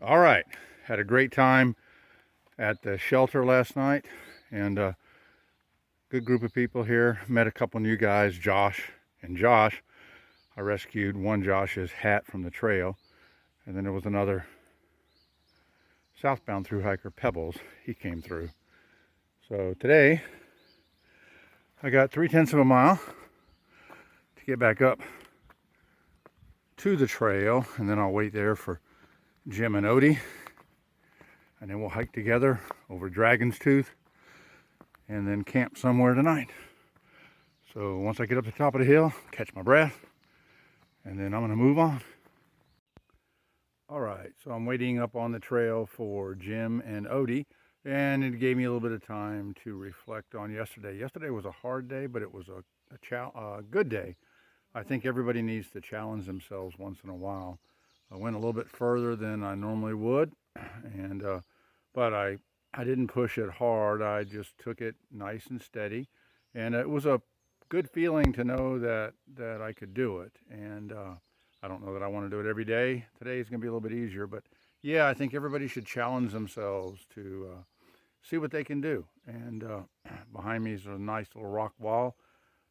All right, had a great time at the shelter last night, and good group of people here. Met a couple new guys, Josh and Josh. I rescued one Josh's hat from the trail, and then there was another southbound through hiker, Pebbles. He came through. So today I got 3/10 of a mile to get back up to the trail, and then I'll wait there for Jim and Odie, and then we'll hike together over Dragon's Tooth and then camp somewhere tonight. So once I get up to the top of the hill, catch my breath, and then I'm gonna move on. All right, so I'm waiting up on the trail for Jim and Odie, and it gave me a little bit of time to reflect on yesterday. Yesterday was a hard day, but it was a good day. I think everybody needs to challenge themselves once in a while. I went a little bit further than I normally would, and but I didn't push it hard. I just took it nice and steady, and it was a good feeling to know that I could do it. And I don't know that I want to do it every day. Today is going to be a little bit easier, but yeah, I think everybody should challenge themselves to see what they can do. And behind me is a nice little rock wall.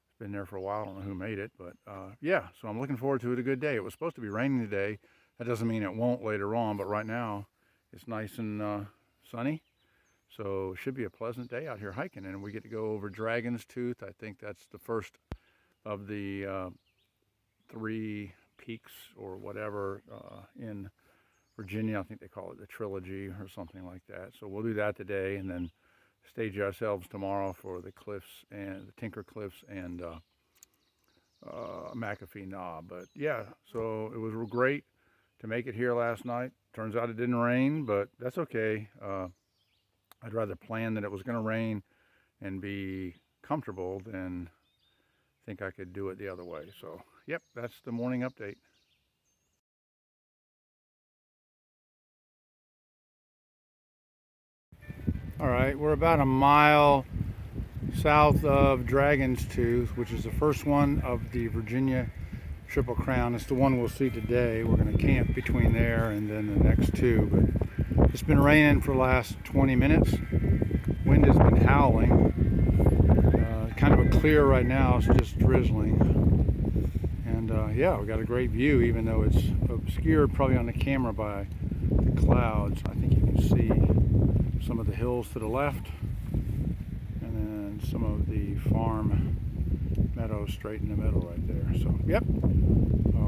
It's been there for a while. I don't know who made it, but yeah, so I'm looking forward to it. A good day. It was supposed to be raining today. That doesn't mean it won't later on, but right now it's nice and sunny. So it should be a pleasant day out here hiking, and we get to go over Dragon's Tooth. I think that's the first of the 3 peaks or whatever in Virginia. I think they call it the Trilogy or something like that. So we'll do that today, and then stage ourselves tomorrow for the cliffs and the Tinker Cliffs and McAfee Knob. But yeah, so it was great to make it here last night. Turns out it didn't rain, but that's okay. I'd rather plan that it was going to rain and be comfortable than think I could do it the other way. So, yep, that's the morning update. All right, we're about a mile south of Dragon's Tooth, which is the first one of the Virginia Triple Crown. It's the one we'll see today. We're going to camp between there and then the next two. But it's been raining for the last 20 minutes. Wind has been howling. Kind of a clear right now. It's just drizzling. And yeah, we got a great view, even though it's obscured probably on the camera by the clouds. I think you can see some of the hills to the left, and then some of the farm meadows straight in the middle right there. So, yep,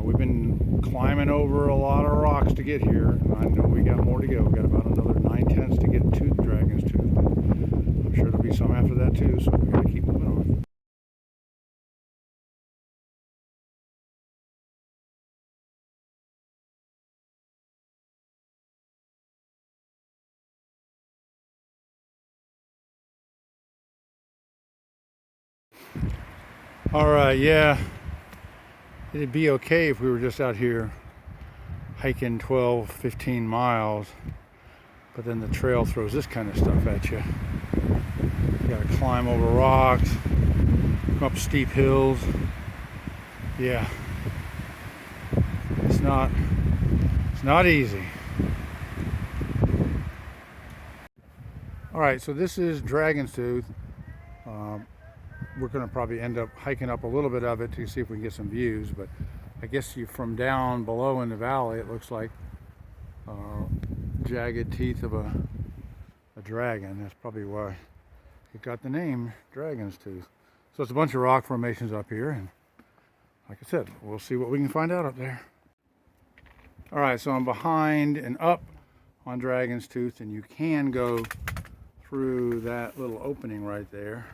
we've been climbing over a lot of rocks to get here, and I know we got more to go. We got about another 9/10 to get to the Dragon's Tooth. I'm sure there'll be some after that too, so we gotta keep moving on. All right, yeah, it'd be okay if we were just out here hiking 12, 15 miles, but then the trail throws this kind of stuff at you. You gotta climb over rocks, go up steep hills. Yeah, it's not easy. All right, so this is Dragon's Tooth. We're going to probably end up hiking up a little bit of it to see if we can get some views, but I guess from down below in the valley it looks like jagged teeth of a dragon. That's probably why it got the name Dragon's Tooth. So it's a bunch of rock formations up here, and like I said, we'll see what we can find out up there. All right, so I'm behind and up on Dragon's Tooth, and you can go through that little opening right there.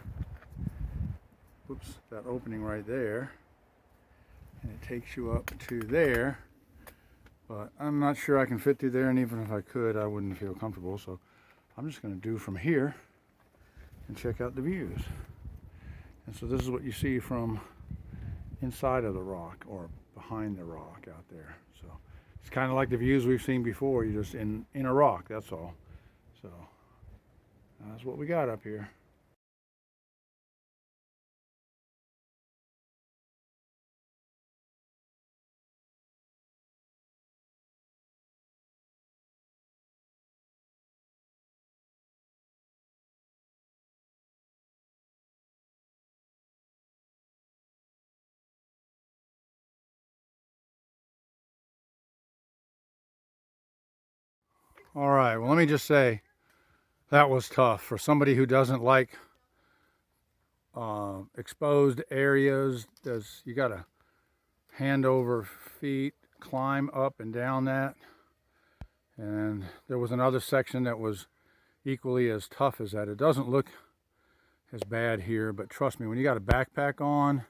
Oops, that opening right there, and it takes you up to there, but I'm not sure I can fit through there, and even if I could, I wouldn't feel comfortable. So I'm just going to do from here and check out the views. And so this is what you see from inside of the rock or behind the rock out there. So it's kind of like the views we've seen before. You're just in a rock, that's all. So that's what we got up here. All right, well, let me just say that was tough for somebody who doesn't like exposed areas. You got to hand over feet, climb up and down that. And there was another section that was equally as tough as that. It doesn't look as bad here, but trust me, when you got a backpack on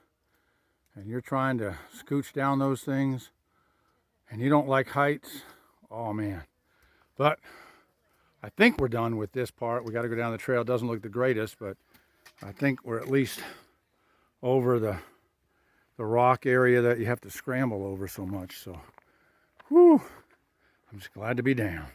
and you're trying to scooch down those things and you don't like heights, oh man. But I think we're done with this part. We got to go down the trail. It doesn't look the greatest, but I think we're at least over the rock area that you have to scramble over so much. So, whew, I'm just glad to be down.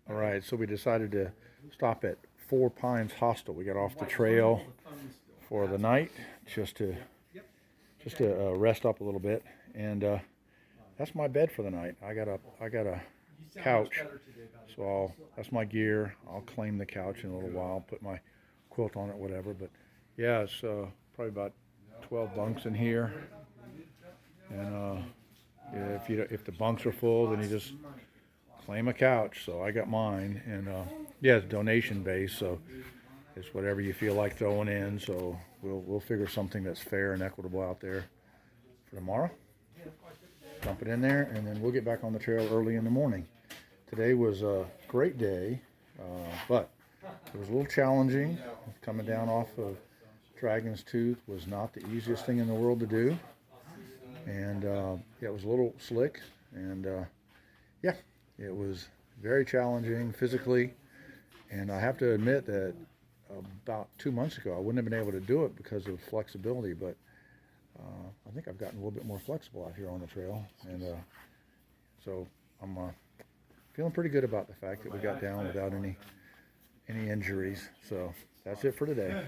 All right, so we decided to stop at 4 Pines Hostel. We got off the trail for the night just to rest up a little bit, and that's my bed for the night. I got a couch, so that's my gear. I'll claim the couch in a little while, put my quilt on it, whatever. But yeah, it's probably about 12 bunks in here, and yeah, if the bunks are full, then you just claim a couch. So I got mine, and yeah, it's donation based, so it's whatever you feel like throwing in. So we'll figure something that's fair and equitable out there for tomorrow. Dump it in there, and then we'll get back on the trail early in the morning. Today was a great day, but it was a little challenging. Coming down off of Dragon's Tooth was not the easiest thing in the world to do, and yeah, it was a little slick, and yeah, it was very challenging physically. And I have to admit that about 2 months ago, I wouldn't have been able to do it because of flexibility, but I think I've gotten a little bit more flexible out here on the trail, and so I'm feeling pretty good about the fact that we got down without any injuries. So that's it for today.